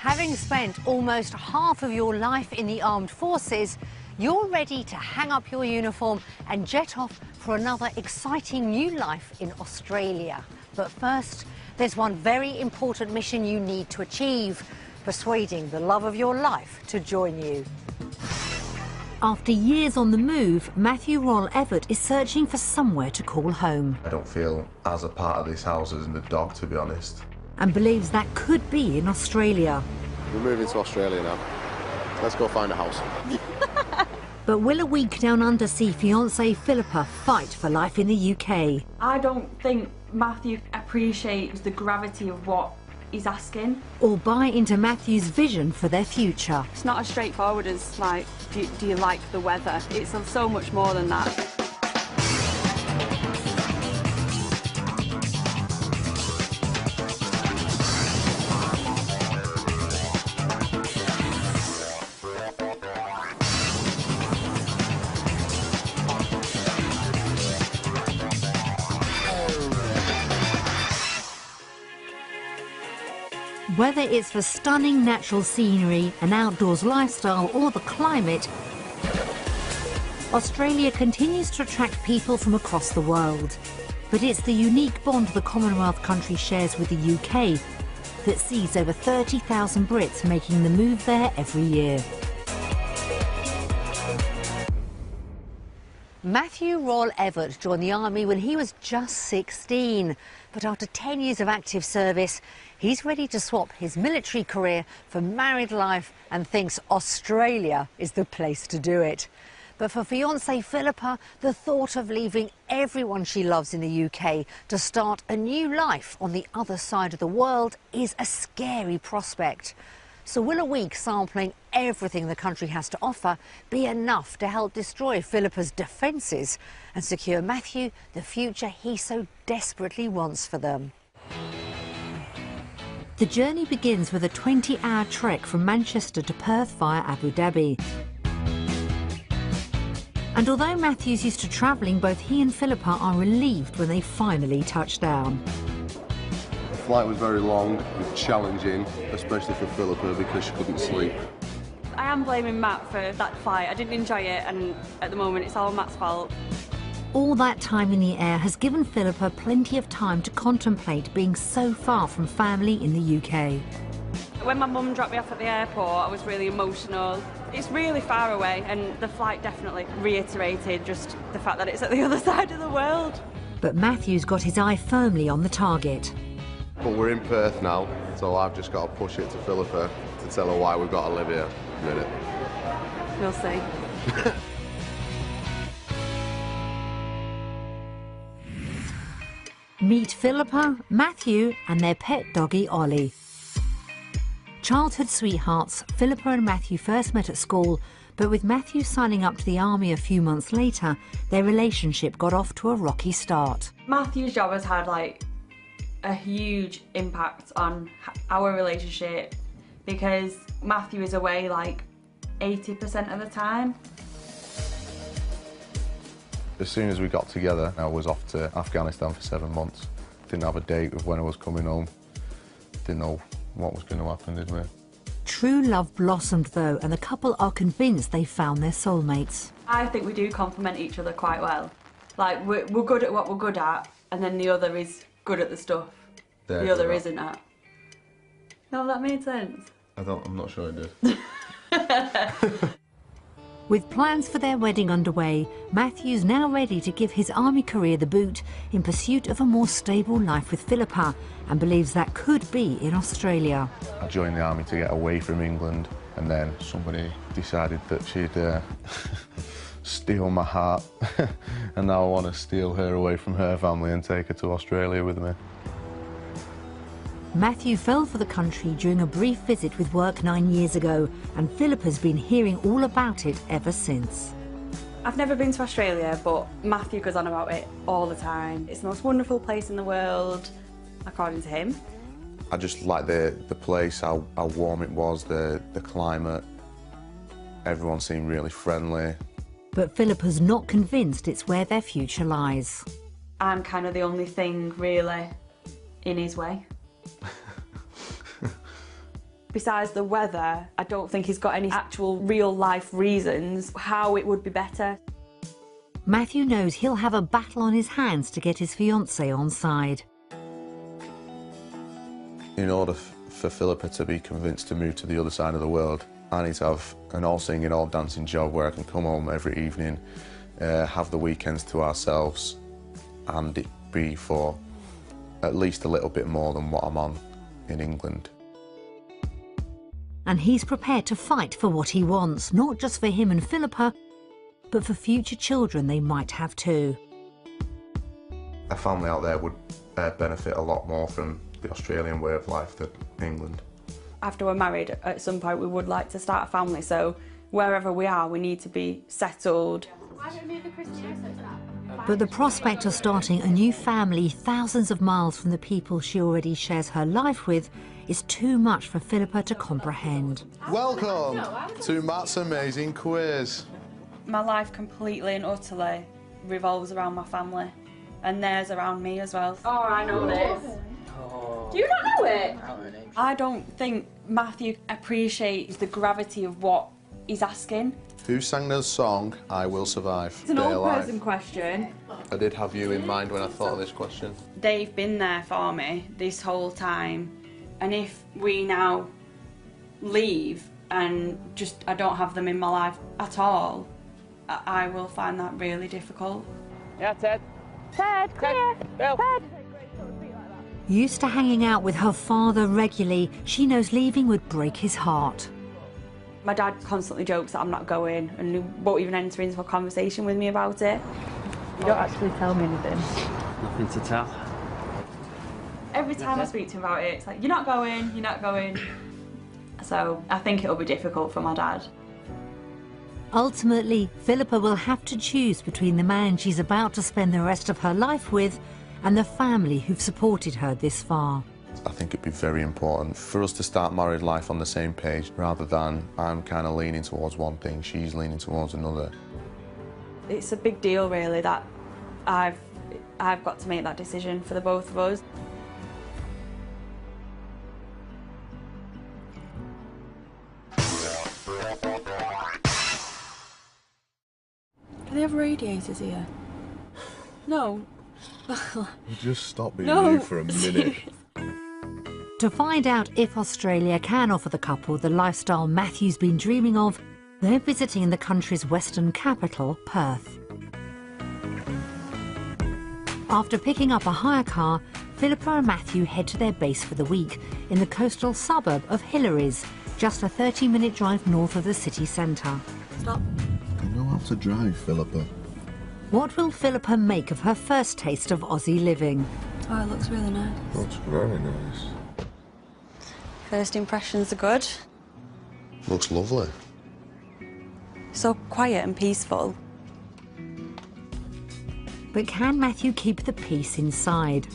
Having spent almost half of your life in the armed forces, you're ready to hang up your uniform and jet off for another exciting new life in Australia. But first, there's one very important mission you need to achieve: persuading the love of your life to join you. After years on the move, Matthew Royle Evett is searching for somewhere to call home. I don't feel as a part of this house as in the dog, to be honest. And believes that could be in Australia. We're moving to Australia now. Let's go find a house. But will a week down under see fiancée Philippa fight for life in the UK? I don't think Matthew appreciates the gravity of what he's asking. Or buy into Matthew's vision for their future? It's not as straightforward as, like, do you like the weather? It's so much more than that. Whether it's for stunning natural scenery, an outdoors lifestyle or the climate, Australia continues to attract people from across the world. But it's the unique bond the Commonwealth country shares with the UK that sees over 30,000 Brits making the move there every year. Matthew Royle Evett joined the army when he was just 16. But after 10 years of active service, he's ready to swap his military career for married life and thinks Australia is the place to do it. But for fiancée Philippa, the thought of leaving everyone she loves in the UK to start a new life on the other side of the world is a scary prospect. So will a week sampling everything the country has to offer be enough to help destroy Philippa's defences and secure Matthew the future he so desperately wants for them? The journey begins with a 20-hour trek from Manchester to Perth via Abu Dhabi. And although Matthew's used to travelling, both he and Philippa are relieved when they finally touch down. The flight was very long and challenging, especially for Philippa because she couldn't sleep. I am blaming Matt for that flight. I didn't enjoy it, and at the moment it's all Matt's fault. All that time in the air has given Philippa plenty of time to contemplate being so far from family in the UK. When my mum dropped me off at the airport, I was really emotional. It's really far away, and the flight definitely reiterated just the fact that it's at the other side of the world. But Matthew's got his eye firmly on the target. But we're in Perth now, so I've just got to push it to Philippa to tell her why we've got to live here a minute. We'll see. Meet Philippa, Matthew and their pet doggy Ollie. Childhood sweethearts, Philippa and Matthew first met at school, but with Matthew signing up to the army a few months later, their relationship got off to a rocky start. Matthew's job has had, like, a huge impact on our relationship because Matthew is away like 80% of the time. As soon as we got together, I was off to Afghanistan for 7 months. Didn't have a date of when I was coming home. Didn't know what was going to happen, did we? True love blossomed though, and the couple are convinced they found their soulmates. I think we do complement each other quite well. Like, we're good at what we're good at, and then the other is good at the stuff the other isn't at. No, that made sense. I'm not sure it did. With plans for their wedding underway, Matthew's now ready to give his army career the boot in pursuit of a more stable life with Philippa, and believes that could be in Australia. I joined the army to get away from England, and then somebody decided that she'd steal my heart, and now I want to steal her away from her family and take her to Australia with me. Matthew fell for the country during a brief visit with work 9 years ago, and Philippa's been hearing all about it ever since. I've never been to Australia, but Matthew goes on about it all the time. It's the most wonderful place in the world, according to him. I just like the place, how warm it was, the climate. Everyone seemed really friendly. But Philippa's not convinced it's where their future lies. I'm kind of the only thing, really, in his way. Besides the weather, I don't think he's got any actual real-life reasons how it would be better. Matthew knows he'll have a battle on his hands to get his fiancée on side. In order for Philippa to be convinced to move to the other side of the world, I need to have an all-singing, all-dancing job where I can come home every evening, have the weekends to ourselves, and it be for at least a little bit more than what I'm on in England. And he's prepared to fight for what he wants, not just for him and Philippa, but for future children they might have too. A family out there would benefit a lot more from the Australian way of life than England. After we're married, at some point we would like to start a family, so wherever we are, we need to be settled. But the prospect of starting a new family thousands of miles from the people she already shares her life with is too much for Philippa to comprehend. Welcome to Matt's amazing quiz. My life completely and utterly revolves around my family, and theirs around me as well. Oh, I know this. Do you not know it? I don't think Matthew appreciates the gravity of what he's asking. Who sang the song I Will Survive? It's an old person question. I did have you in mind when I thought of this question. They've been there for me this whole time, and if we now leave and just I don't have them in my life at all, I will find that really difficult. Yeah, Ted. Ted, come here. Bill. Ted. Used to hanging out with her father regularly, she knows leaving would break his heart. My dad constantly jokes that I'm not going and he won't even enter into a conversation with me about it. You don't actually tell me anything. Nothing to tell. Every time I speak to him about it, it's like, you're not going, you're not going. So I think it'll be difficult for my dad. Ultimately, Philippa will have to choose between the man she's about to spend the rest of her life with and the family who've supported her this far. I think it'd be very important for us to start married life on the same page rather than I'm kind of leaning towards one thing, she's leaning towards another. It's a big deal really that I've got to make that decision for the both of us. Do they have radiators here? No. Just stop being No. rude for a minute. To find out if Australia can offer the couple the lifestyle Matthew's been dreaming of, they're visiting the country's western capital, Perth. After picking up a hire car, Philippa and Matthew head to their base for the week in the coastal suburb of Hillary's, just a 30-minute drive north of the city centre. Stop. You know how to drive, Philippa. What will Philippa make of her first taste of Aussie living? Oh, it looks really nice. Looks very nice. First impressions are good. Looks lovely. So quiet and peaceful. But can Matthew keep the peace inside?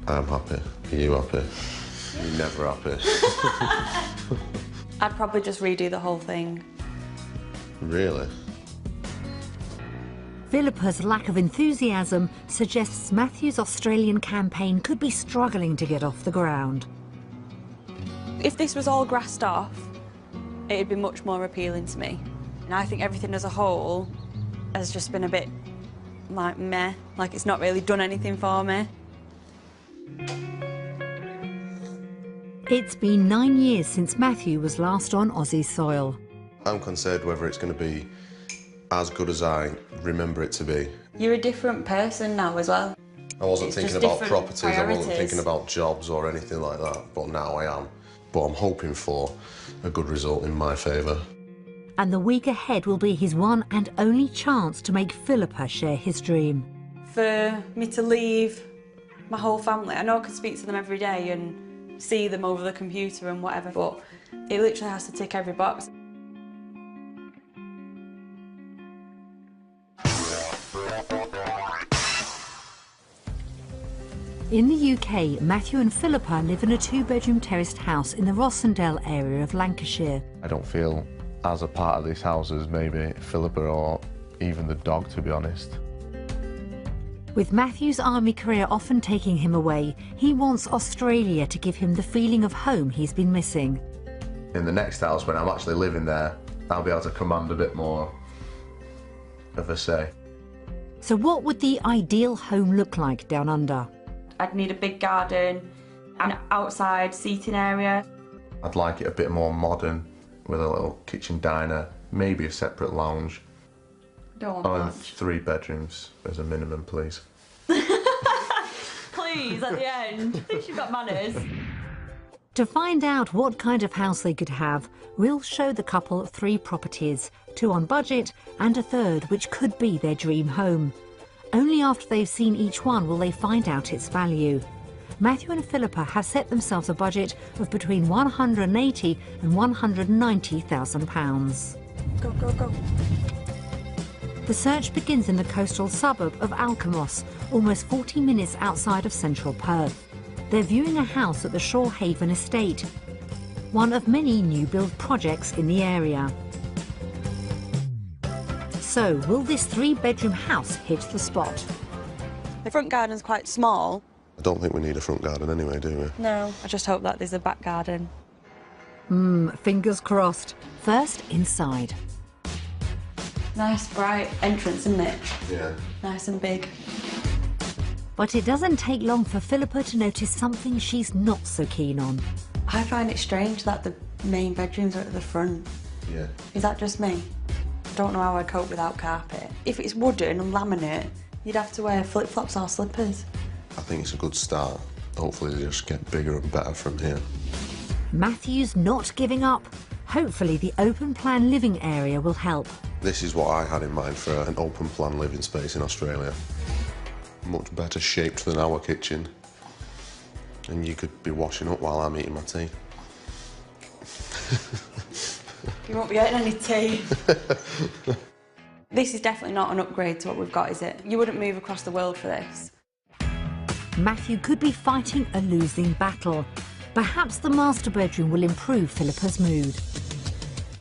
I'm happy. Are you happy? You're never happy. I'd probably just redo the whole thing. Really? Philippa's lack of enthusiasm suggests Matthew's Australian campaign could be struggling to get off the ground. If this was all grassed off, it'd be much more appealing to me. And I think everything as a whole has just been a bit like meh, like it's not really done anything for me. It's been 9 years since Matthew was last on Aussie soil. I'm concerned whether it's going to be as good as I remember it to be. You're a different person now as well. I wasn't It's thinking just about different properties, I wasn't priorities. thinking about jobs or anything like that, but now I am. But I'm hoping for a good result in my favour. And the week ahead will be his one and only chance to make Philippa share his dream. For me to leave my whole family, I know I could speak to them every day and see them over the computer and whatever, but it literally has to tick every box. In the UK, Matthew and Philippa live in a 2-bedroom terraced house in the Rossendale area of Lancashire. I don't feel as a part of this house as maybe Philippa or even the dog, to be honest. With Matthew's army career often taking him away, he wants Australia to give him the feeling of home he's been missing. In the next house, when I'm actually living there, I'll be able to command a bit more of a say. So what would the ideal home look like down under? I'd need a big garden, an outside seating area. I'd like it a bit more modern, with a little kitchen diner, maybe a separate lounge. Don't want And 3 bedrooms as a minimum, please. Please, at the end. At least you've got manners. To find out what kind of house they could have, we'll show the couple 3 properties, 2 on budget and a third which could be their dream home. Only after they've seen each one will they find out its value. Matthew and Philippa have set themselves a budget of between £180,000 and £190,000. Go, go, go. The search begins in the coastal suburb of Alkimos, almost 40 minutes outside of central Perth. They're viewing a house at the Shorehaven estate, one of many new build projects in the area. So, will this 3-bedroom house hit the spot? The front garden's quite small. I don't think we need a front garden anyway, do we? No. I just hope that there's a back garden. Fingers crossed. First, inside. Nice, bright entrance, isn't it? Yeah. Nice and big. But it doesn't take long for Philippa to notice something she's not so keen on. I find it strange that the main bedrooms are at the front. Yeah. Is that just me? I don't know how I'd cope without carpet. If it's wooden and laminate, you'd have to wear flip-flops or slippers. I think it's a good start. Hopefully they just get bigger and better from here. Matthew's not giving up. Hopefully the open-plan living area will help. This is what I had in mind for an open-plan living space in Australia. Much better shaped than our kitchen. And you could be washing up while I'm eating my tea. You won't be getting any tea. This is definitely not an upgrade to what we've got, is it? You wouldn't move across the world for this. Matthew could be fighting a losing battle. Perhaps the master bedroom will improve Philippa's mood.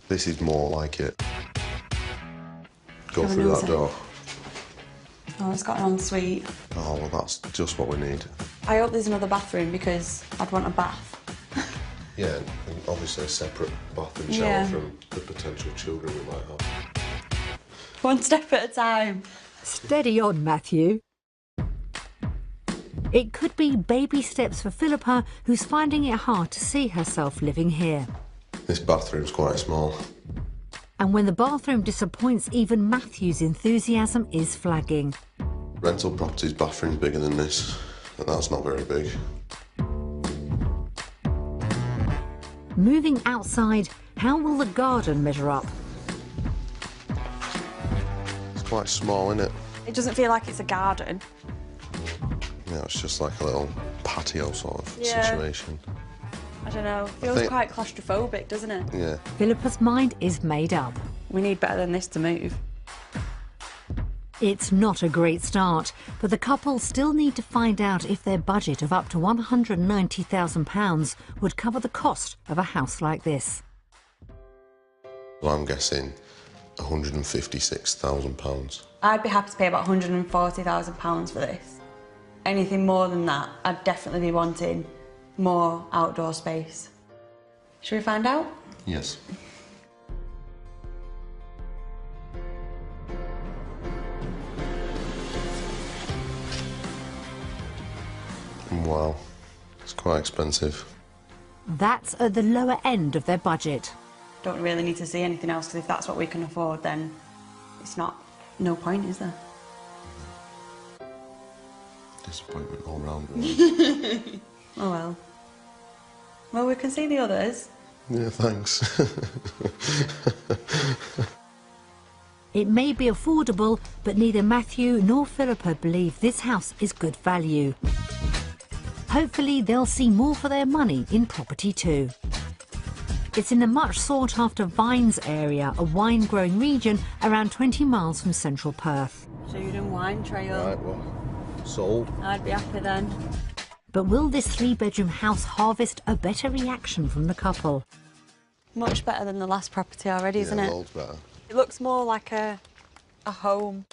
This is more like it. Go Have a through that nosy. door. Oh, it's got an ensuite. Oh, well, that's just what we need. I hope there's another bathroom because I'd want a bath. Yeah, and obviously a separate bath and shower Yeah. from the potential children we might have. One step at a time. Steady on, Matthew. It could be baby steps for Philippa, who's finding it hard to see herself living here. This bathroom's quite small. And when the bathroom disappoints, even Matthew's enthusiasm is flagging. Rental property's bathroom's bigger than this, and that's not very big. Moving outside, how will the garden measure up? It's quite small, isn't it? It doesn't feel like it's a garden. Yeah, it's just like a little patio sort of situation. I don't know. Feels think- quite claustrophobic, doesn't it? Yeah. Philippa's mind is made up. We need better than this to move. It's not a great start, but the couple still need to find out if their budget of up to £190,000 would cover the cost of a house like this. Well, I'm guessing £156,000. I'd be happy to pay about £140,000 for this. Anything more than that, I'd definitely be wanting more outdoor space. Should we find out? Yes. Wow, it's quite expensive. That's at the lower end of their budget. Don't really need to see anything else, because if that's what we can afford, then it's no point, is there? Disappointment all round, really. Oh well. Well, we can see the others. Yeah, thanks. It may be affordable, but neither Matthew nor Philippa believe this house is good value. Hopefully they'll see more for their money in property too. It's in the much sought after Vines area, a wine growing region around 20 miles from central Perth. Food wine trail. Right, well, sold. I'd be happy then. But will this 3-bedroom house harvest a better reaction from the couple? Much better than the last property already, isn't it? Loads better. It looks more like a home.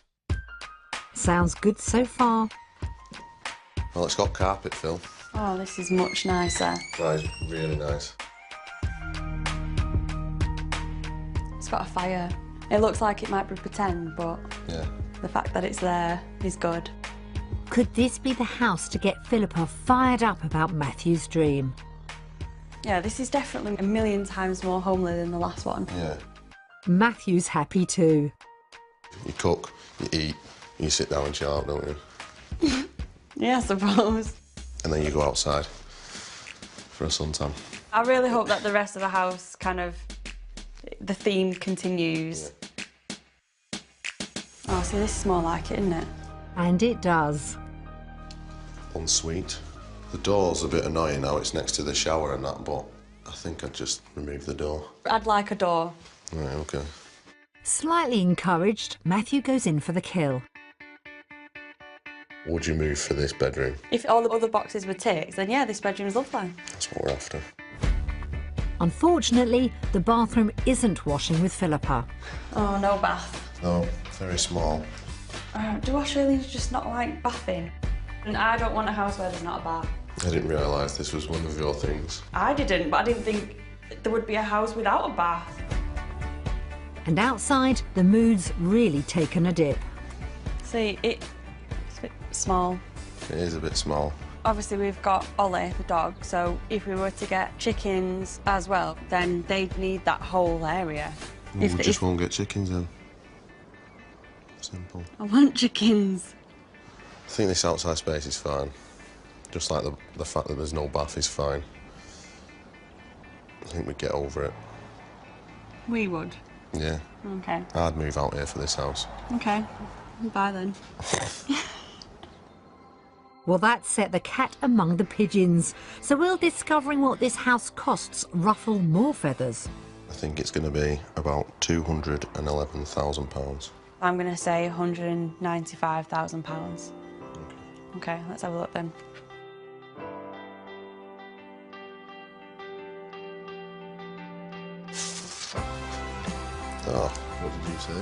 Sounds good so far. Well, it's got carpet, Phil. Oh, this is much nicer. That is really nice. It's got a fire. It looks like it might be pretend, but Yeah. the fact that it's there is good. Could this be the house to get Philippa fired up about Matthew's dream? Yeah, this is definitely a million times more homely than the last one. Yeah. Matthew's happy too. You cook, you eat, you sit down and chill out, don't you? Yeah, I suppose. And then you go outside for a suntan. I really hope that the rest of the house the theme continues. Yeah. Oh, see, this is more like it, isn't it? And it does. Ensuite. The door's a bit annoying now, it's next to the shower and that, but I think I'd just remove the door. I'd like a door. Right, okay. Slightly encouraged, Matthew goes in for the kill. Would you move for this bedroom? If all the other boxes were ticked, then yeah, this bedroom's lovely. That's what we're after. Unfortunately, the bathroom isn't washing with Philippa. Oh, no bath. No, very small. Do Australians just not like bathing? And I don't want a house where there's not a bath. I didn't realise this was one of your things. I didn't, but I didn't think there would be a house without a bath. And outside, the mood's really taken a dip. See, it's a bit small. It is a bit small. Obviously, we've got Ollie, the dog, so if we were to get chickens as well, then they'd need that whole area. We just won't get chickens then. Simple. I want chickens. I think this outside space is fine. Just like the fact that there's no bath is fine. I think we'd get over it. We would. Yeah. Okay. I'd move out here for this house. Okay. Bye then. Well, that set the cat among the pigeons. So will discovering what this house costs ruffle more feathers? I think it's going to be about £211,000. I'm going to say £195,000. Okay, let's have a look then. Oh, what did you say?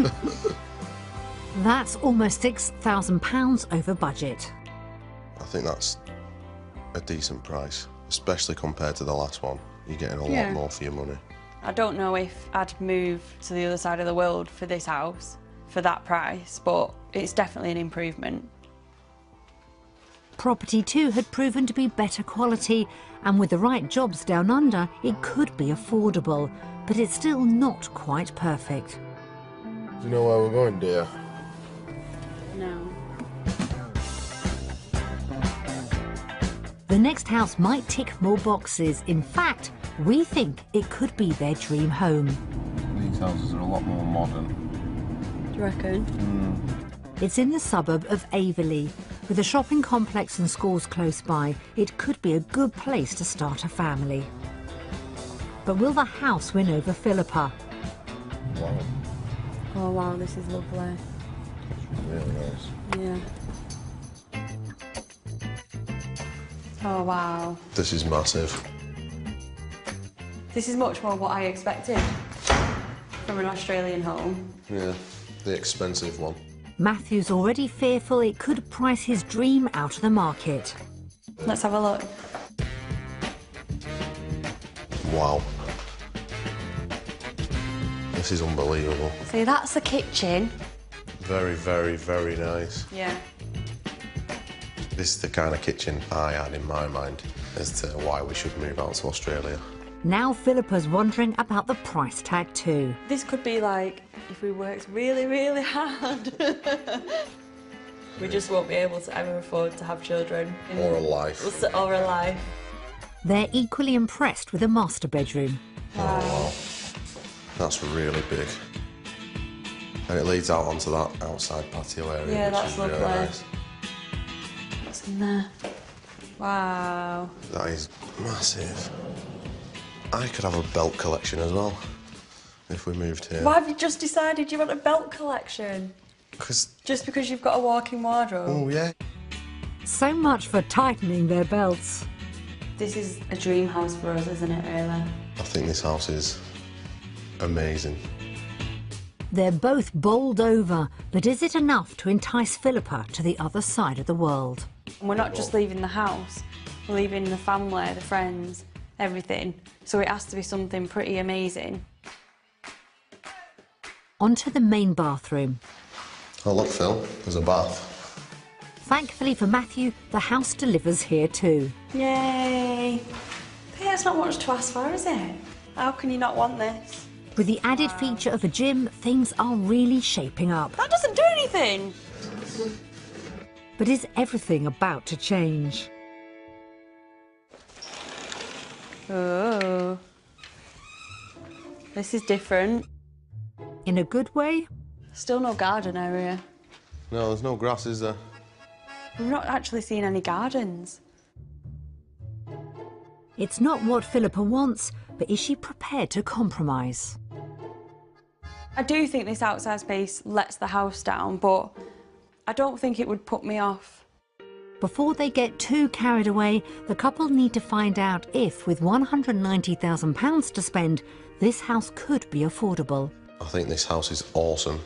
Winner! That's almost £6,000 over budget. I think that's a decent price, especially compared to the last one. You're getting a lot more for your money. I don't know if I'd move to the other side of the world for this house for that price, but it's definitely an improvement. Property too had proven to be better quality, and with the right jobs down under, it could be affordable, but it's still not quite perfect. Do you know where we're going, dear? No. The next house might tick more boxes. In fact, we think it could be their dream home. These houses are a lot more modern. Do you reckon? It's in the suburb of Averley. With a shopping complex and schools close by, it could be a good place to start a family. But will the house win over Philippa? Wow, Oh wow, this is lovely. really nice. Yeah. Oh wow. This is massive. This is much more what I expected from an Australian home. Yeah, the expensive one. Matthew's already fearful it could price his dream out of the market. Let's have a look. Wow. This is unbelievable. See, that's the kitchen. Very, very, very nice. Yeah. This is the kind of kitchen I had in my mind as to why we should move out to Australia. Now Philippa's wondering about the price tag too. This could be like if we worked really, really hard. We just won't be able to ever afford to have children. Or a life. Or a life. They're equally impressed with the master bedroom. Wow. That's really big. And it leads out onto that outside patio area, Yeah, which that's is lovely. really nice. What's in there? Wow. That is massive. I could have a belt collection as well, if we moved here. Why have you just decided you want a belt collection? Just because you've got a walk-in wardrobe? Oh, yeah. So much for tightening their belts. This is a dream house for us, isn't it, really? I think this house is amazing. They're both bowled over, but is it enough to entice Philippa to the other side of the world? And we're not just leaving the house, we're leaving the family, the friends, everything. So it has to be something pretty amazing. onto the main bathroom. Oh look, Phil, there's a bath. Thankfully for Matthew, the house delivers here too. Yay! Hey, that's not much to ask for, is it? How can you not want this? With the added feature of a gym, things are really shaping up. That doesn't do anything! But is everything about to change? Oh. This is different. In a good way? Still no garden area. No, there's no grass, is there? We've not actually seen any gardens. It's not what Philippa wants, but is she prepared to compromise? I do think this outside space lets the house down, but I don't think it would put me off. Before they get too carried away, the couple need to find out if, with £190,000 to spend, this house could be affordable. I think this house is awesome.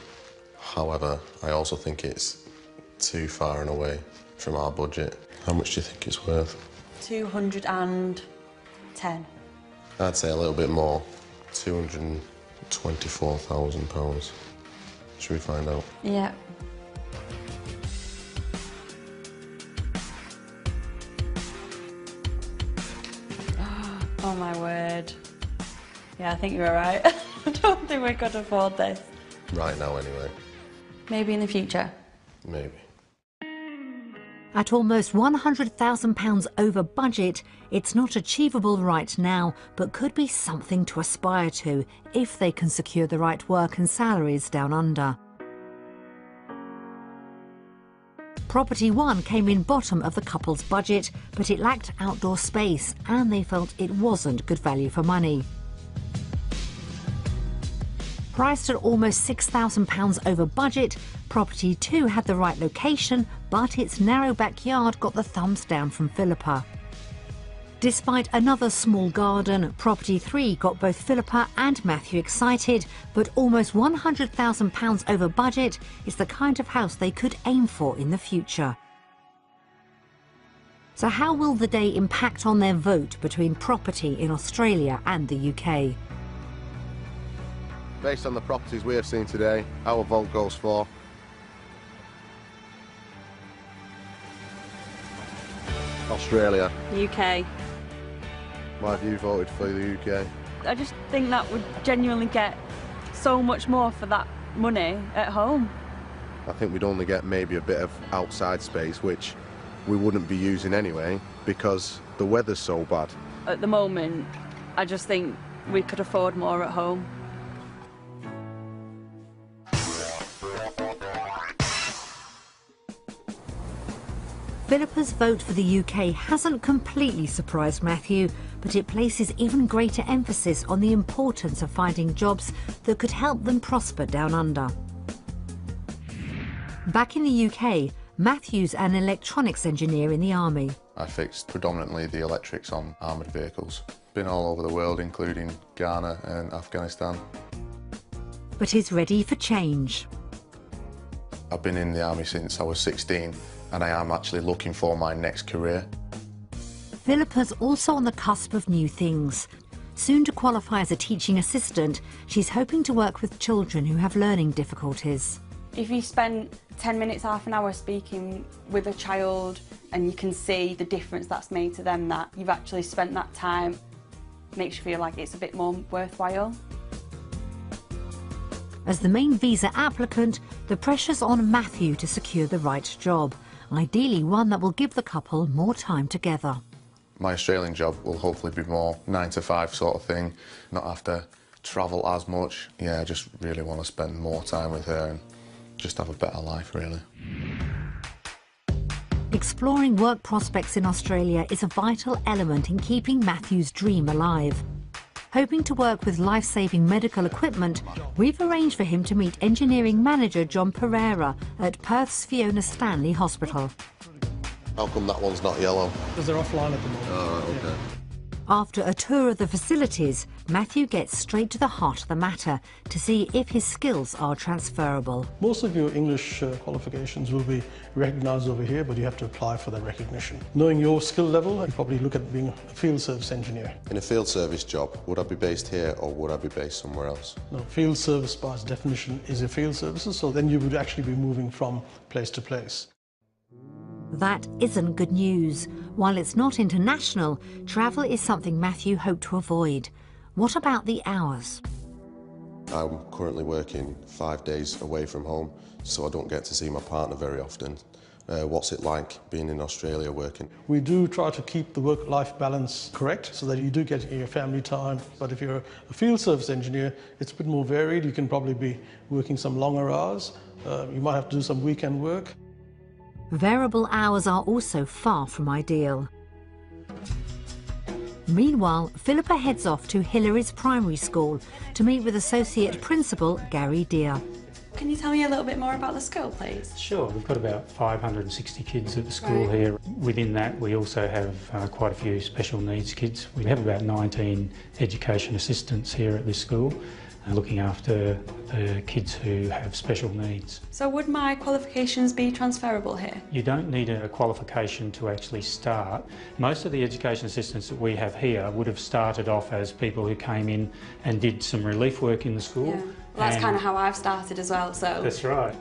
However, I also think it's too far and away from our budget. How much do you think it's worth? 210. I'd say a little bit more. £224,000. Should we find out? Yeah. Oh my word. Yeah, I think you were right. I don't think we could afford this. Right now, anyway. Maybe in the future. Maybe. At almost £100,000 over budget, it's not achievable right now, but could be something to aspire to if they can secure the right work and salaries down under. Property 1 came in bottom of the couple's budget, but it lacked outdoor space and they felt it wasn't good value for money. Priced at almost £6,000 over budget, Property 2 had the right location, but its narrow backyard got the thumbs down from Philippa. Despite another small garden, Property 3 got both Philippa and Matthew excited, but almost £100,000 over budget is the kind of house they could aim for in the future. So how will the day impact on their vote between property in Australia and the UK? Based on the properties we have seen today, our vote goes for Australia. UK. Why have you voted for the UK? I just think that would genuinely get so much more for that money at home. I think we'd only get maybe a bit of outside space, which we wouldn't be using anyway, because the weather's so bad. At the moment, I just think we could afford more at home. Philippa's vote for the UK hasn't completely surprised Matthew, but it places even greater emphasis on the importance of finding jobs that could help them prosper down under. Back in the UK, Matthew's an electronics engineer in the army. I fixed predominantly the electrics on armoured vehicles. Been all over the world, including Ghana and Afghanistan. But he's ready for change. I've been in the army since I was 16, and I am actually looking for my next career. Philippa's also on the cusp of new things. Soon to qualify as a teaching assistant, she's hoping to work with children who have learning difficulties. If you spend 10 minutes, half an hour speaking with a child and you can see the difference that's made to them, that you've actually spent that time, makes you feel like it's a bit more worthwhile. As the main visa applicant, the pressure's on Matthew to secure the right job, ideally one that will give the couple more time together. My Australian job will hopefully be more 9 to 5 sort of thing, not have to travel as much. Yeah, I just really want to spend more time with her and just have a better life, really. Exploring work prospects in Australia is a vital element in keeping Matthew's dream alive. Hoping to work with life-saving medical equipment, we've arranged for him to meet engineering manager John Pereira at Perth's Fiona Stanley Hospital. How come that one's not yellow? Because they're offline at the moment. Oh, right, okay. After a tour of the facilities, Matthew gets straight to the heart of the matter to see if his skills are transferable. Most of your English qualifications will be recognised over here, but you have to apply for that recognition. Knowing your skill level, you probably look at being a field service engineer. In a field service job, would I be based here or would I be based somewhere else? No, field service by its definition is a field services, so then you would actually be moving from place to place. That isn't good news. While it's not international, travel is something Matthew hoped to avoid. What about the hours? I'm currently working 5 days away from home, so I don't get to see my partner very often. What's it like being in Australia working? We do try to keep the work-life balance correct so that you do get your family time, but if you're a field service engineer, it's a bit more varied. You can probably be working some longer hours. You might have to do some weekend work. Variable hours are also far from ideal. Meanwhile, Philippa heads off to Hillary's primary school to meet with Associate Principal Gary Deere. Can you tell me a little bit more about the school, please? Sure, we've got about 560 kids at the school here. Within that, we also have quite a few special needs kids. We have about 19 education assistants here at this school, looking after the kids who have special needs. So would my qualifications be transferable here? You don't need a qualification to actually start. Most of the education assistants that we have here would have started off as people who came in and did some relief work in the school. Yeah. Well, that's kind of how I've started as well, so... That's right.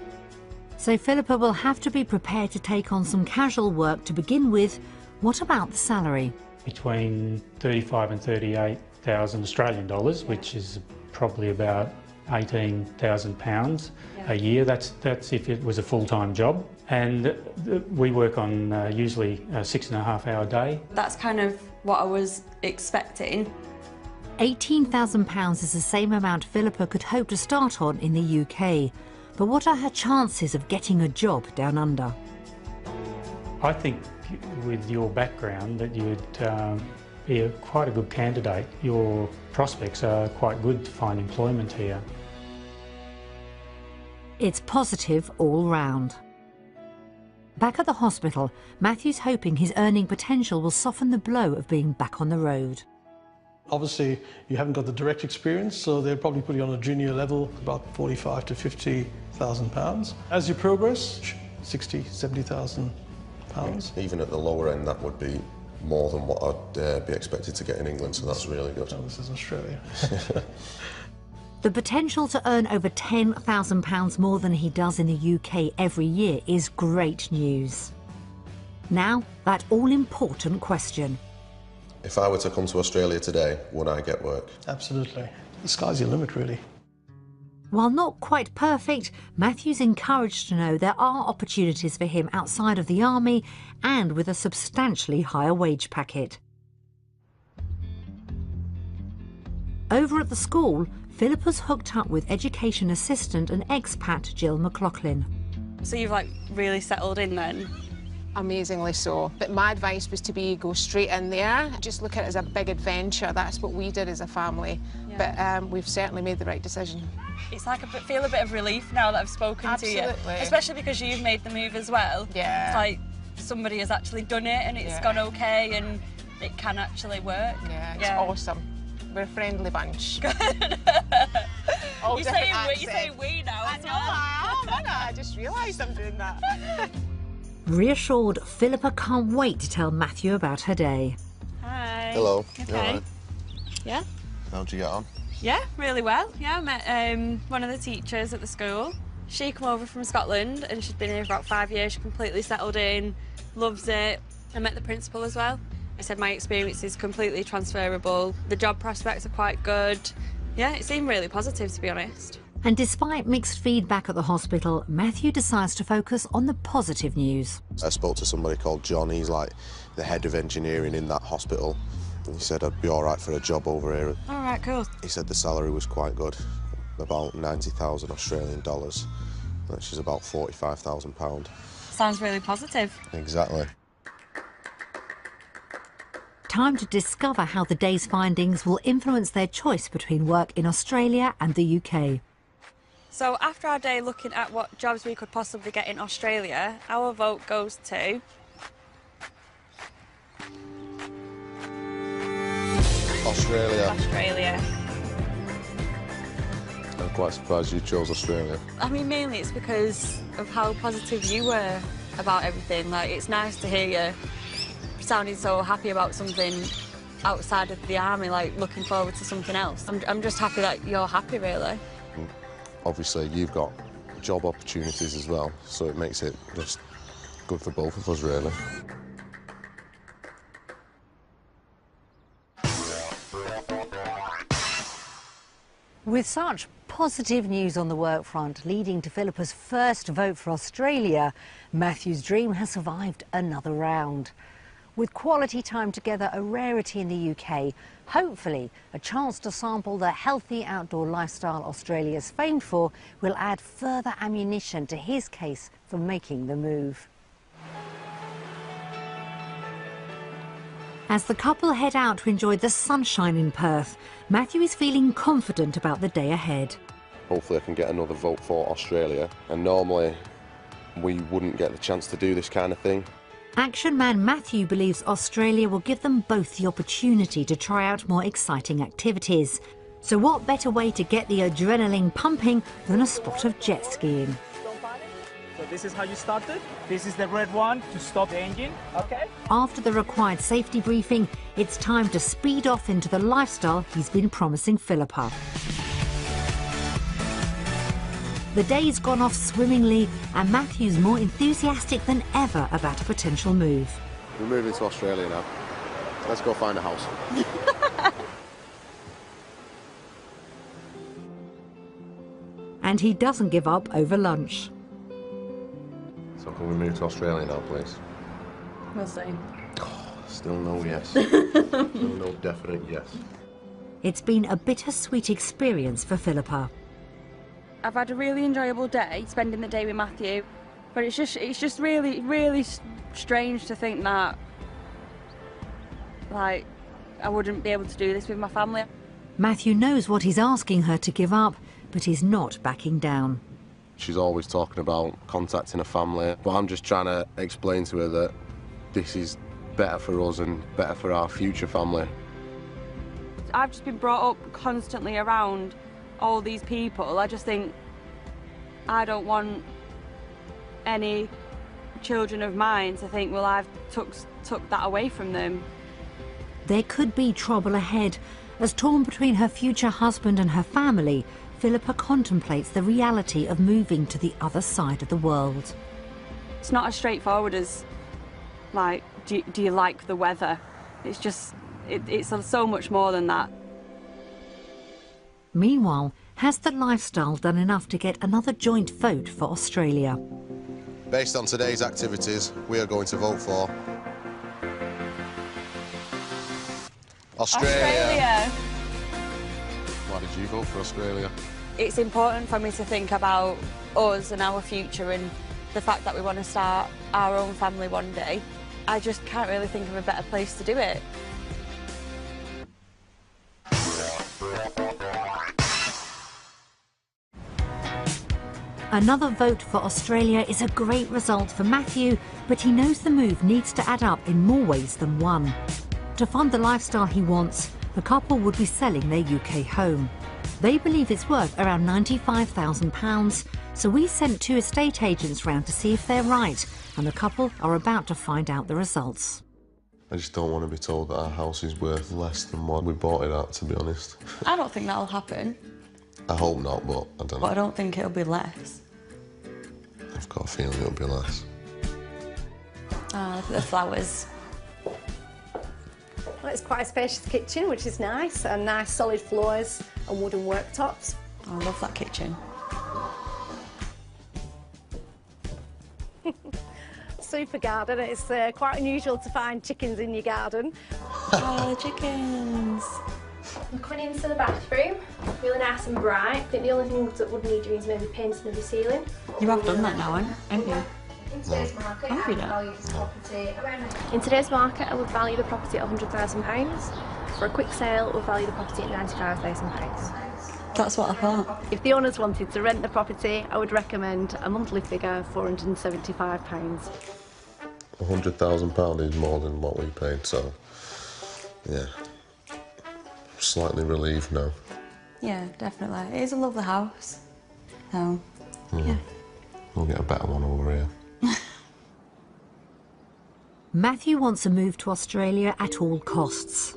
So Philippa will have to be prepared to take on some casual work to begin with. What about the salary? Between 35 and 38,000 Australian dollars, which is probably about £18,000 a year. That's if it was a full-time job. And we work on usually a 6.5-hour day. That's kind of what I was expecting. £18,000 is the same amount Philippa could hope to start on in the UK. But what are her chances of getting a job down under? I think with your background that you'd be quite a good candidate. Your prospects are quite good to find employment here. It's positive all round. Back at the hospital, Matthew's hoping his earning potential will soften the blow of being back on the road. Obviously, you haven't got the direct experience, so they'll probably put you on a junior level, about 45 to 50,000 pounds. As you progress, 60, 70,000 pounds. Even at the lower end, that would be more than what I'd be expected to get in England, so that's really good. Oh, this is Australia. The potential to earn over £10,000 more than he does in the UK every year is great news. Now, that all-important question. If I were to come to Australia today, would I get work? Absolutely. The sky's your limit, really. While not quite perfect, Matthew's encouraged to know there are opportunities for him outside of the army and with a substantially higher wage packet. Over at the school, Philippa's hooked up with education assistant and expat Jill McLaughlin. So you've like really settled in then? Amazingly so. But my advice was to go straight in there. Just look at it as a big adventure. That's what we did as a family. Yeah. But we've certainly made the right decision. It's like I feel a bit of relief now that I've spoken to you. Especially because you've made the move as well. Yeah. It's like somebody has actually done it and it's gone okay and it can actually work. Yeah, it's awesome. We're a friendly bunch. You say we now as well. I just realised I'm doing that. Reassured, Philippa can't wait to tell Matthew about her day. Hi. Hello. Okay. You all right? Yeah. How'd you get on? Yeah, really well. Yeah, I met one of the teachers at the school. She came over from Scotland and she's been here for about 5 years. She's completely settled in, loves it. I met the principal as well. I said my experience is completely transferable. The job prospects are quite good. Yeah, it seemed really positive, to be honest. And despite mixed feedback at the hospital, Matthew decides to focus on the positive news. I spoke to somebody called John. He's like the head of engineering in that hospital. And he said I'd be all right for a job over here. All right, cool. He said the salary was quite good, about 90,000 Australian dollars, which is about £45,000. Sounds really positive. Exactly. Time to discover how the day's findings will influence their choice between work in Australia and the UK. So after our day looking at what jobs we could possibly get in Australia, our vote goes to... Australia. Australia. I'm quite surprised you chose Australia. I mean, mainly it's because of how positive you were about everything. Like, it's nice to hear you sounding so happy about something outside of the army, like looking forward to something else. I'm just happy that you're happy, really. Obviously, you've got job opportunities as well, so it makes it just good for both of us, really. With such positive news on the work front, leading to Philippa's first vote for Australia, Matthew's dream has survived another round. With quality time together a rarity in the UK, hopefully a chance to sample the healthy outdoor lifestyle Australia's famed for will add further ammunition to his case for making the move. As the couple head out to enjoy the sunshine in Perth, Matthew is feeling confident about the day ahead. Hopefully I can get another vote for Australia, and normally we wouldn't get the chance to do this kind of thing. Action man Matthew believes Australia will give them both the opportunity to try out more exciting activities. So what better way to get the adrenaline pumping than a spot of jet skiing? So this is how you start it. This is the red one to stop the engine, okay? After the required safety briefing, it's time to speed off into the lifestyle he's been promising Philippa. The day's gone off swimmingly and Matthew's more enthusiastic than ever about a potential move. We're moving to Australia now. Let's go find a house. And he doesn't give up over lunch. So can we move to Australia now, please? We'll see. Still no yes. Still no definite yes. It's been a bittersweet experience for Philippa. I've had a really enjoyable day, spending the day with Matthew, but it's just really strange to think that, like, I wouldn't be able to do this with my family. Matthew knows what he's asking her to give up, but he's not backing down. She's always talking about contacting her family, but I'm just trying to explain to her that this is better for us and better for our future family. I've just been brought up constantly around all these people. I just think I don't want any children of mine to think, well, I've took that away from them. There could be trouble ahead. As torn between her future husband and her family, Philippa contemplates the reality of moving to the other side of the world. It's not as straightforward as, like, do you like the weather? It's just, it's so much more than that. Meanwhile, has the lifestyle done enough to get another joint vote for Australia? Based on today's activities, we are going to vote for Australia. Why did you vote for Australia? It's important for me to think about us and our future and the fact that we want to start our own family one day. I just can't really think of a better place to do it. Another vote for Australia is a great result for Matthew, but he knows the move needs to add up in more ways than one. To fund the lifestyle he wants, the couple would be selling their UK home. They believe it's worth around £95,000, so we sent 2 estate agents round to see if they're right, and the couple are about to find out the results. I just don't want to be told that our house is worth less than what we bought it at, to be honest. I don't think that'll happen. I hope not, but I don't know. But I don't think it'll be less. I've got a feeling it'll be less. Ah, look at the flowers. Well, it's quite a spacious kitchen, which is nice, and nice solid floors and wooden worktops. I love that kitchen. Super garden. It's quite unusual to find chickens in your garden. Oh, the chickens. We're coming into the bathroom, really nice and bright. I think the only thing that would need doing is maybe painting of the ceiling. You have done that now, haven't you? In today's market, I I would value this property. In today's market, I would value the property at £100,000. For a quick sale, I would value the property at £95,000. That's what I thought. If the owners wanted to rent the property, I would recommend a monthly figure of £475. £100,000 is more than what we paid, so yeah. slightly relieved now. Yeah, definitely. It is a lovely house. So, yeah. We'll get a better one over here. Matthew wants a move to Australia at all costs.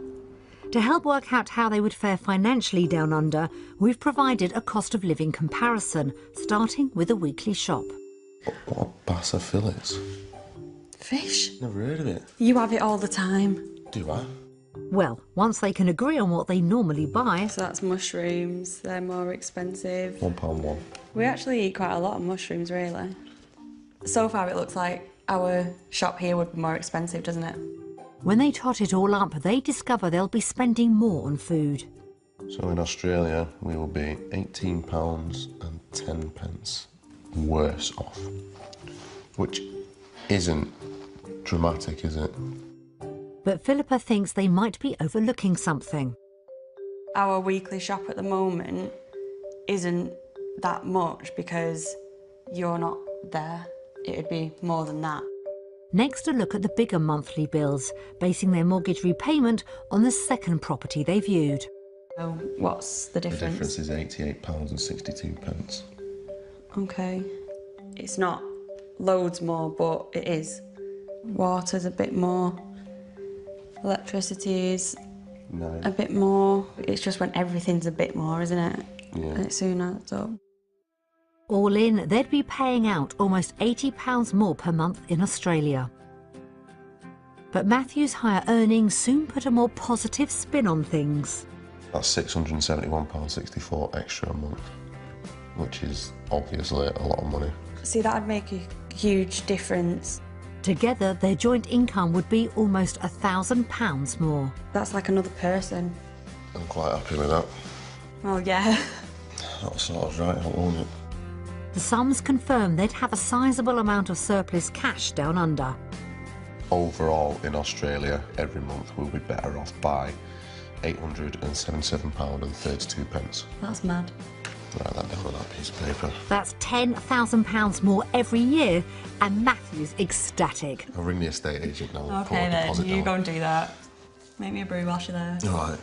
To help work out how they would fare financially down under, we've provided a cost of living comparison, starting with a weekly shop. What a bass of fillets. Fish? Never heard of it. You have it all the time. Do I? Well, once they can agree on what they normally buy... So that's mushrooms, they're more expensive. £1 We actually eat quite a lot of mushrooms, really. So far it looks like our shop here would be more expensive, doesn't it? When they tot it all up, they discover they'll be spending more on food. So in Australia, we will be £18.10 worse off. Which isn't dramatic, is it? But Philippa thinks they might be overlooking something. Our weekly shop at the moment isn't that much because you're not there. It'd be more than that. Next, a look at the bigger monthly bills, basing their mortgage repayment on the second property they viewed. So what's the difference? The difference is £88.62. Okay. It's not loads more, but it is. Water's a bit more. Electricity is a bit more. It's just when everything's a bit more, isn't it? Yeah. And it soon adds up. All in, they'd be paying out almost £80 more per month in Australia. But Matthew's higher earnings soon put a more positive spin on things. That's £671.64 extra a month, which is obviously a lot of money. See, that'd make a huge difference. Together, their joint income would be almost £1,000 more. That's like another person. I'm quite happy with that. Well, yeah. That sort of right out, won't it? The sums confirm they'd have a sizable amount of surplus cash down under. Overall, in Australia, every month we'll be better off by £877.32. That's mad. Write that down on that piece of paper. That's £10,000 more every year, and Matthew's ecstatic. I'll ring the estate agent now. Okay then, you go and do that. Make me a brew whilst you're there. All right.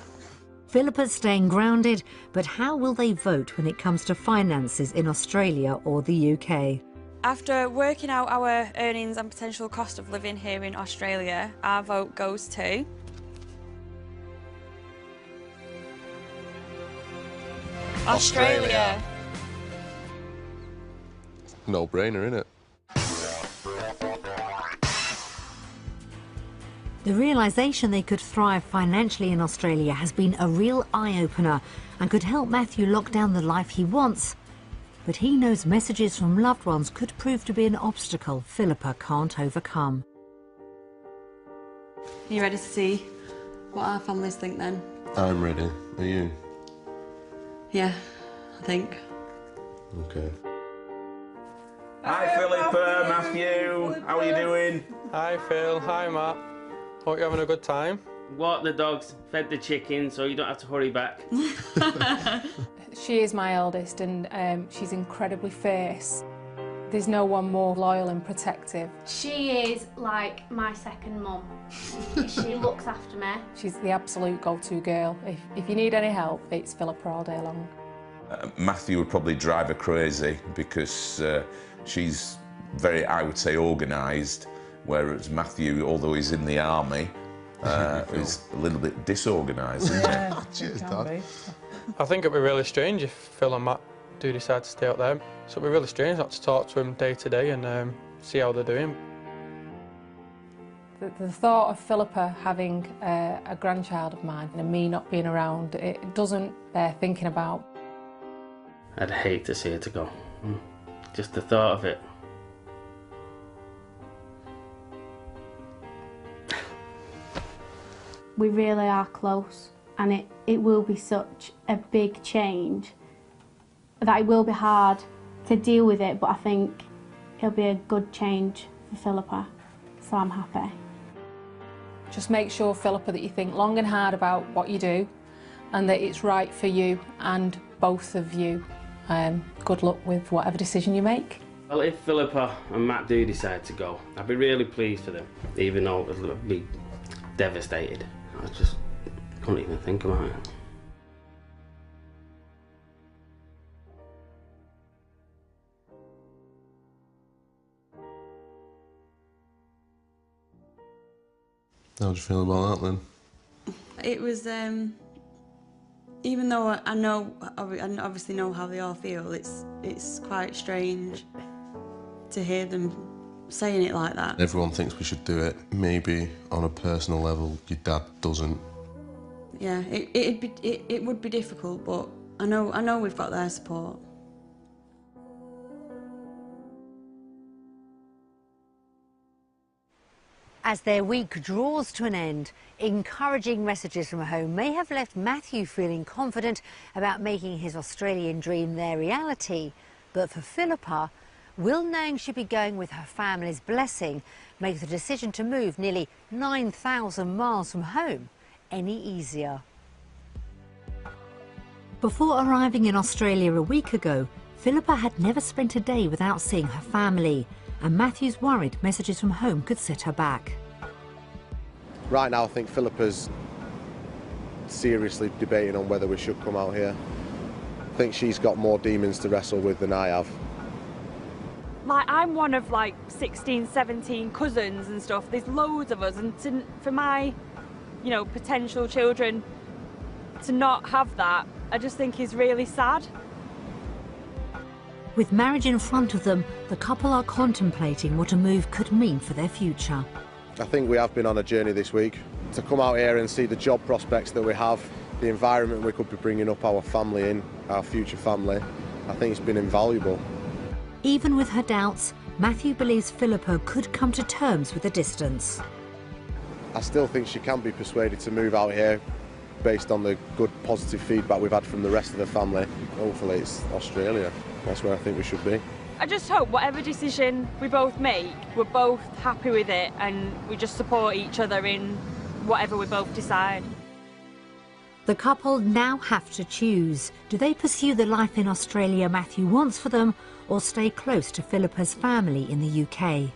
Philippa's staying grounded, but how will they vote when it comes to finances in Australia or the UK? After working out our earnings and potential cost of living here in Australia, our vote goes to... Australia. No-brainer, innit? The realisation they could thrive financially in Australia has been a real eye-opener and could help Matthew lock down the life he wants. But he knows messages from loved ones could prove to be an obstacle Philippa can't overcome. Are you ready to see what our families think then? I'm ready. Are you? Yeah, I think. Okay. Hi Philippa, Matthew, how are you doing? Hi Phil, hi Matt. Hope you're having a good time. Walked the dogs, fed the chickens, so you don't have to hurry back. She is my eldest and she's incredibly fierce. There's no one more loyal and protective. She is like my second mum. She looks after me. She's the absolute go-to girl. If you need any help, it's Philippa all day long. Matthew would probably drive her crazy because she's very, I would say, organised, whereas Matthew, although he's in the army, is a little bit disorganised, isn't he? Cheers, Dad. I think it'd be really strange if Phil and Matt do decide to stay out there. So it'd be really strange not to talk to them day to day and see how they're doing. The thought of Philippa having a grandchild of mine and me not being around, it doesn't bear thinking about. I'd hate to see her to go. Just the thought of it. We really are close, and it will be such a big change that it will be hard to deal with it, but I think it'll be a good change for Philippa, so I'm happy. Just make sure, Philippa, that you think long and hard about what you do and that it's right for you and both of you. Good luck with whatever decision you make. Well, if Philippa and Matt do decide to go, I'd be really pleased for them, even though I'd be devastated. I just couldn't even think about it. How do you feel about that then? It was, even though I obviously know how they all feel, it's quite strange to hear them saying it like that. Everyone thinks we should do it. Maybe on a personal level, your dad doesn't. Yeah, it would be difficult, but I know we've got their support. As their week draws to an end, encouraging messages from home may have left Matthew feeling confident about making his Australian dream their reality. But for Philippa, will knowing she'd be going with her family's blessing make the decision to move nearly 9,000 miles from home any easier? Before arriving in Australia a week ago, Philippa had never spent a day without seeing her family, and Matthew's worried messages from home could set her back. Right now I think Philippa's seriously debating on whether we should come out here. I think she's got more demons to wrestle with than I have. Like, I'm one of like 16, 17 cousins and stuff. There's loads of us, and for my, you know, potential children to not have that, I just think is really sad. With marriage in front of them, the couple are contemplating what a move could mean for their future. I think we have been on a journey this week. To come out here and see the job prospects that we have, the environment we could be bringing up our family in, our future family, I think it's been invaluable. Even with her doubts, Matthew believes Philippa could come to terms with the distance. I still think she can be persuaded to move out here based on the good positive feedback we've had from the rest of the family. Hopefully it's Australia. That's where I think we should be. I just hope whatever decision we both make, we're both happy with it and we just support each other in whatever we both decide. The couple now have to choose. Do they pursue the life in Australia Matthew wants for them, or stay close to Philippa's family in the UK?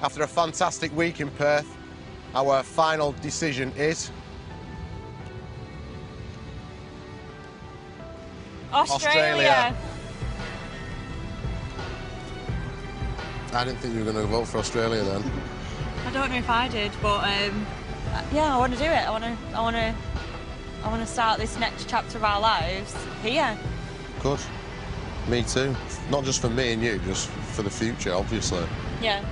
After a fantastic week in Perth, our final decision is... Australia. I didn't think you were going to vote for Australia then. I don't know if I did, but yeah, I want to do it. I want to start this next chapter of our lives here. Good. Me too. Not just for me and you, just for the future, obviously. Yeah.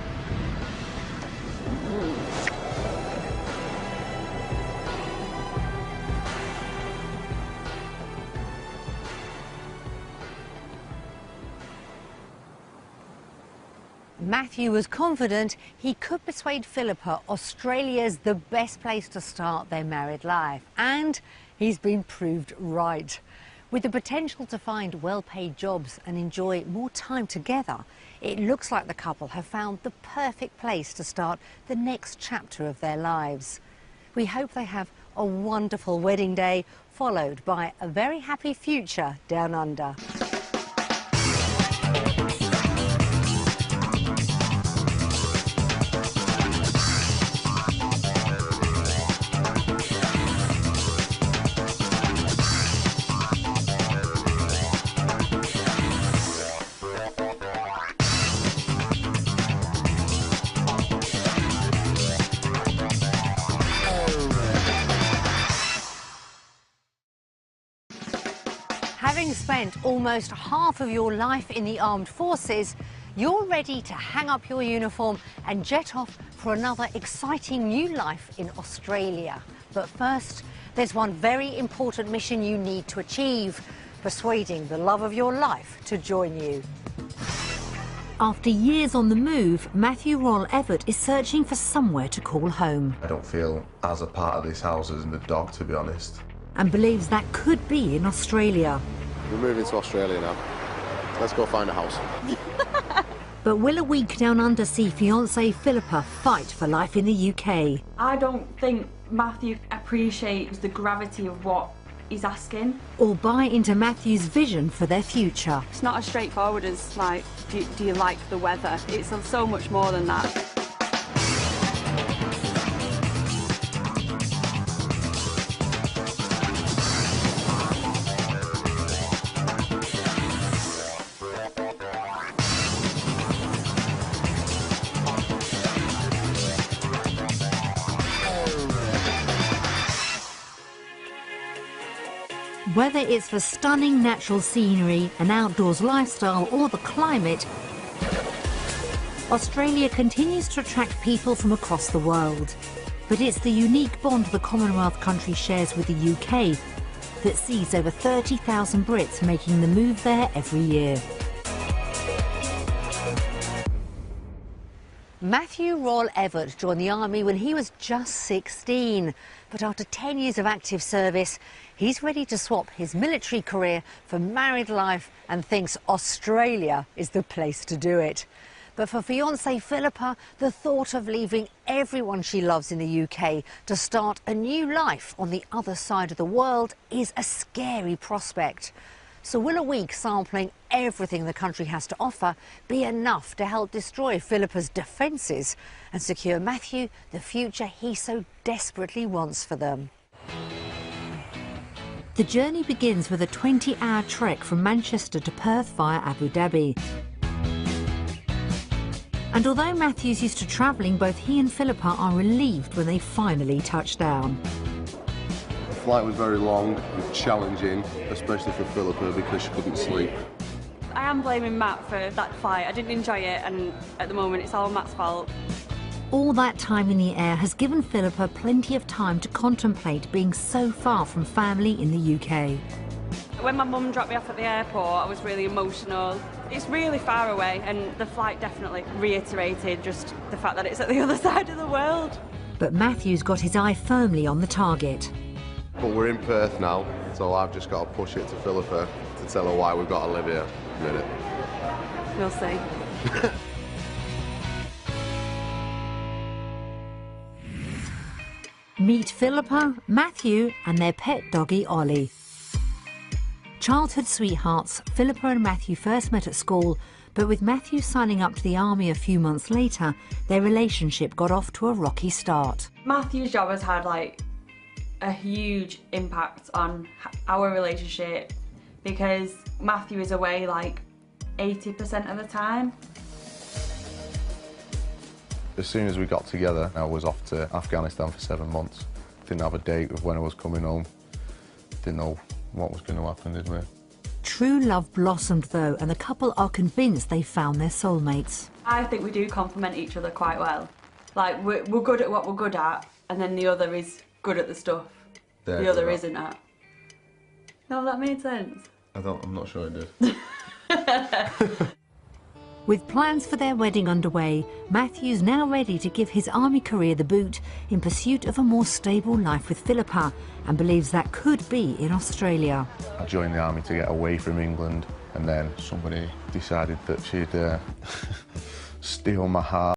Matthew was confident he could persuade Philippa Australia's the best place to start their married life. And he's been proved right. With the potential to find well-paid jobs and enjoy more time together, it looks like the couple have found the perfect place to start the next chapter of their lives. We hope they have a wonderful wedding day, followed by a very happy future down under. Having spent almost half of your life in the armed forces, you're ready to hang up your uniform and jet off for another exciting new life in Australia. But first, there's one very important mission you need to achieve: persuading the love of your life to join you. After years on the move, Matthew Royle Evett is searching for somewhere to call home. I don't feel as a part of this house as in the dog, to be honest. And believes that could be in Australia. We're moving to Australia now. Let's go find a house. But will a week down under see fiancée Philippa fight for life in the UK? I don't think Matthew appreciates the gravity of what he's asking. Or buy into Matthew's vision for their future? It's not as straightforward as, like, do you like the weather? It's so much more than that. Whether it's for stunning natural scenery, an outdoors lifestyle or the climate, Australia continues to attract people from across the world. But it's the unique bond the Commonwealth country shares with the UK that sees over 30,000 Brits making the move there every year. Matthew Royle Evett joined the army when he was just 16, but after 10 years of active service, he's ready to swap his military career for married life and thinks Australia is the place to do it. But for fiancée Philippa, the thought of leaving everyone she loves in the UK to start a new life on the other side of the world is a scary prospect. So will a week sampling everything the country has to offer be enough to help destroy Philippa's defences and secure Matthew the future he so desperately wants for them? The journey begins with a 20-hour trek from Manchester to Perth via Abu Dhabi. And although Matthew's used to travelling, both he and Philippa are relieved when they finally touch down. The flight was very long and challenging, especially for Philippa because she couldn't sleep. I am blaming Matt for that flight. I didn't enjoy it, and at the moment it's all Matt's fault. All that time in the air has given Philippa plenty of time to contemplate being so far from family in the UK. When my mum dropped me off at the airport, I was really emotional. It's really far away, and the flight definitely reiterated just the fact that it's at the other side of the world. But Matthew's got his eye firmly on the target. But we're in Perth now, so I've just got to push it to Philippa to tell her why we've got to live here. A minute. We'll see. Meet Philippa, Matthew and their pet doggy Ollie. Childhood sweethearts, Philippa and Matthew first met at school, but with Matthew signing up to the army a few months later, their relationship got off to a rocky start. Matthew's job has had a huge impact on our relationship because Matthew is away 80% of the time. As soon as we got together, I was off to Afghanistan for 7 months. Didn't have a date of when I was coming home. Didn't know what was going to happen, did we? True love blossomed though, and the couple are convinced they found their soulmates. I think we do complement each other quite well. We're good at what we're good at, and then the other is good at the stuff the other isn't at. No, that made sense. I'm not sure it did. With plans for their wedding underway, Matthew's now ready to give his army career the boot in pursuit of a more stable life with Philippa, and believes that could be in Australia. I joined the army to get away from England, and then somebody decided that she'd steal my heart.